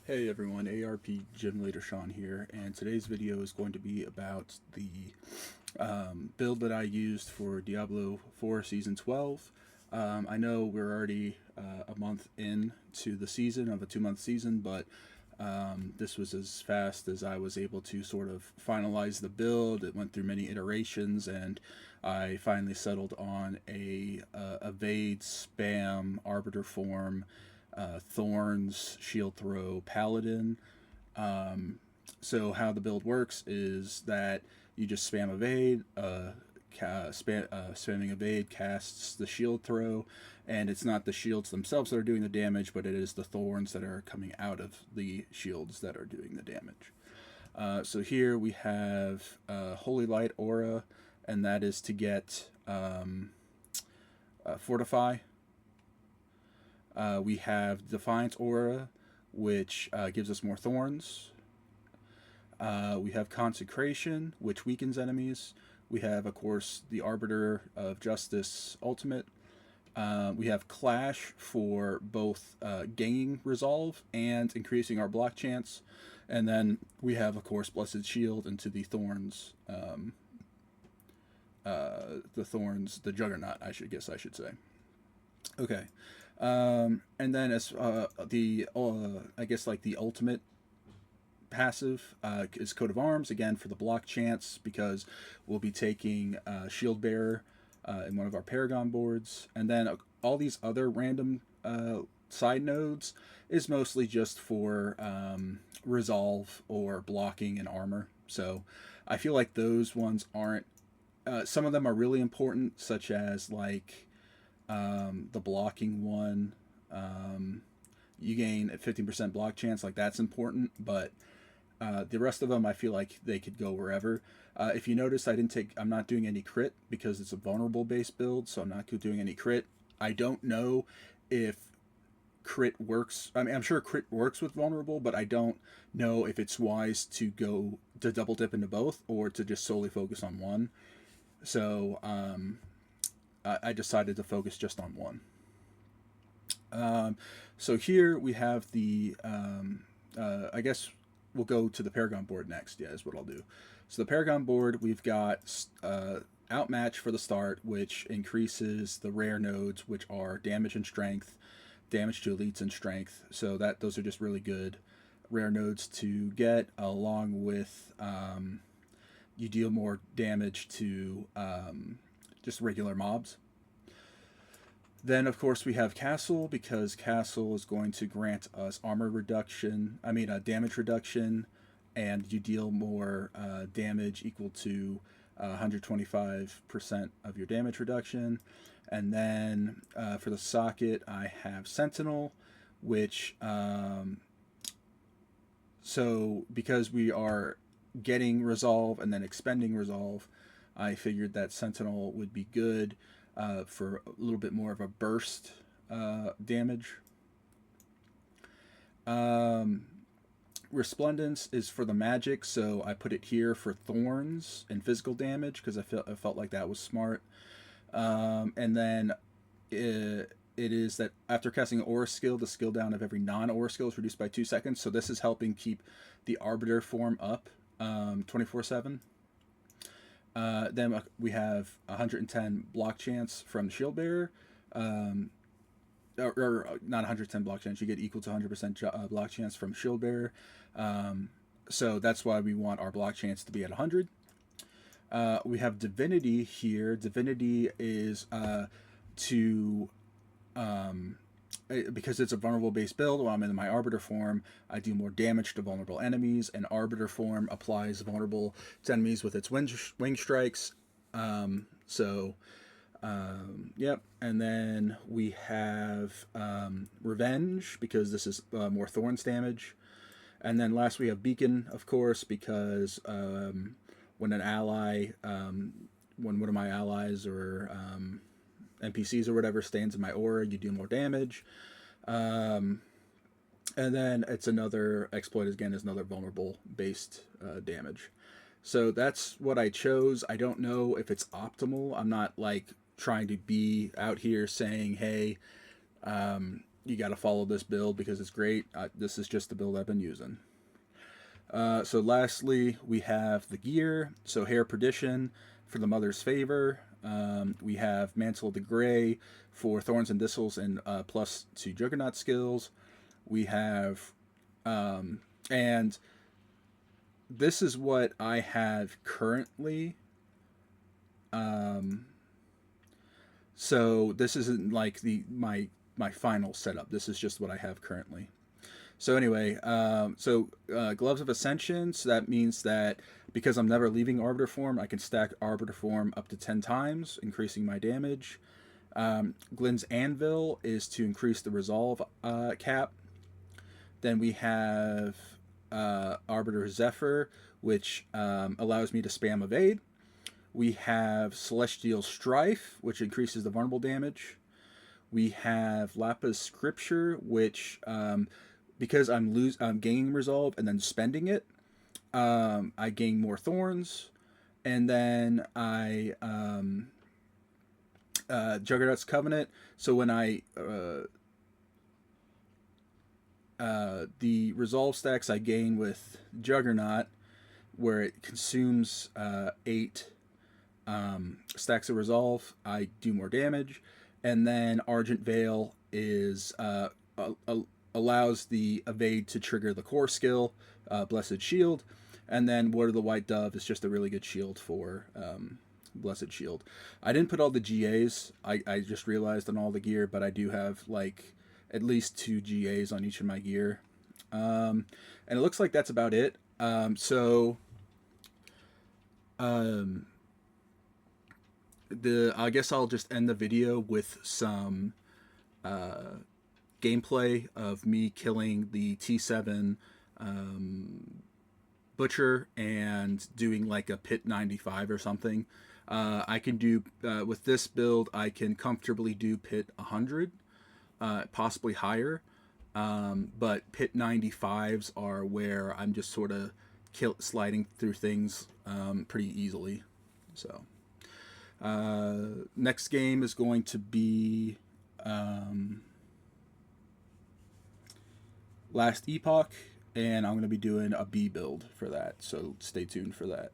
Hey everyone, ARP Gym Leader Sean here, and today's video is going to be about the build that I used for Diablo 4 Season 12. I know we're already a month into the season of a 2-month season, but this was as fast as I was able to sort of finalize the build. It went through many iterations, and I finally settled on a evade, spam, arbiter form, Thorns, shield throw, Paladin. So how the build works is that you just spam evade, spamming evade casts the shield throw, and it's not the shields themselves that are doing the damage, but it is the thorns that are coming out of the shields that are doing the damage. So here we have Holy Light Aura, and that is to get Fortify. We have Defiance Aura, which gives us more thorns. We have Consecration, which weakens enemies. We have, of course, the Arbiter of Justice Ultimate. We have Clash for both gaining Resolve and increasing our block chance. And then we have, of course, Blessed Shield into the Thorns. The Juggernaut, I should say. Okay. And then as I guess like the ultimate passive is Coat of Arms, again for the block chance, because we'll be taking Shield Bearer in one of our Paragon boards. And then all these other random side nodes is mostly just for resolve or blocking and armor. So I feel like those ones aren't, some of them are really important, such as like the blocking one. You gain a 15% block chance, like that's important, but the rest of them I feel like they could go wherever. If you notice, I'm not doing any crit because it's a vulnerable based build, so I'm not doing any crit. I don't know if crit works. I mean, I'm sure crit works with vulnerable, but I don't know if it's wise to go to double dip into both or to just solely focus on one. So I decided to focus just on one. So here we have the, I guess we'll go to the Paragon board next, yeah, is what I'll do. So the Paragon board, we've got Outmatch for the start, which increases the rare nodes, which are damage and strength, damage to elites and strength. So those are just really good rare nodes to get, along with you deal more damage to just regular mobs. Then, of course, we have Castle, because Castle is going to grant us damage reduction, and you deal more damage equal to 125% of your damage reduction. And then for the socket, I have Sentinel, which, so because we are getting Resolve and then expending Resolve, I figured that Sentinel would be good for a little bit more of a burst damage. Resplendence is for the magic, so I put it here for Thorns and physical damage because I felt like that was smart. And then it is that after casting an aura skill, the skill down of every non-aura skill is reduced by 2 seconds. So this is helping keep the Arbiter form up 24/7. Then we have 110 block chance from the Shield Bearer. Or not 110 block chance, you get equal to 100% block chance from Shield Bearer. So that's why we want our block chance to be at 100. We have Divinity here. Divinity is to because it's a vulnerable base build, while I'm in my Arbiter form, I do more damage to vulnerable enemies, and Arbiter form applies vulnerable to enemies with its wing strikes. Yep. And then we have Revenge, because this is more Thorns damage. And then last we have Beacon, of course, because when an ally, when one of my allies or NPCs or whatever stands in my aura, you do more damage. And then it's another exploit, again, is another vulnerable based damage. So that's what I chose. I don't know if it's optimal. I'm not like trying to be out here saying, hey, you got to follow this build because it's great. This is just the build I've been using. So lastly, we have the gear. So Hair Perdition for the Mother's Favor. We have Mantle of the Grey for Thorns and Thistles and +2 Juggernaut skills. We have, and this is what I have currently. So this isn't like my final setup. This is just what I have currently. So anyway, Gloves of Ascension. So that means that because I'm never leaving Arbiter form, I can stack Arbiter form up to 10 times, increasing my damage. Glynn's Anvil is to increase the resolve cap. Then we have Arbiter Zephyr, which allows me to spam evade. We have Celestial Strife, which increases the vulnerable damage. We have Lapis Scripture, which because I'm gaining resolve and then spending it, I gain more thorns, and then I Juggernaut's Covenant. So when I the resolve stacks I gain with Juggernaut, where it consumes 8 stacks of resolve, I do more damage. And then Argent Veil is allows the evade to trigger the core skill, Blessed Shield. And then Word of the White Dove is just a really good shield for Blessed Shield. I didn't put all the GAs. I just realized on all the gear, but I do have like at least 2 GAs on each of my gear. And it looks like that's about it. I guess I'll just end the video with some gameplay of me killing the T7 Butcher and doing like a Pit 95 or something. I can do, with this build, I can comfortably do Pit 100, possibly higher. But Pit 95s are where I'm just sort of sliding through things pretty easily. So next game is going to be Last Epoch, and I'm going to be doing a B build for that, so stay tuned for that.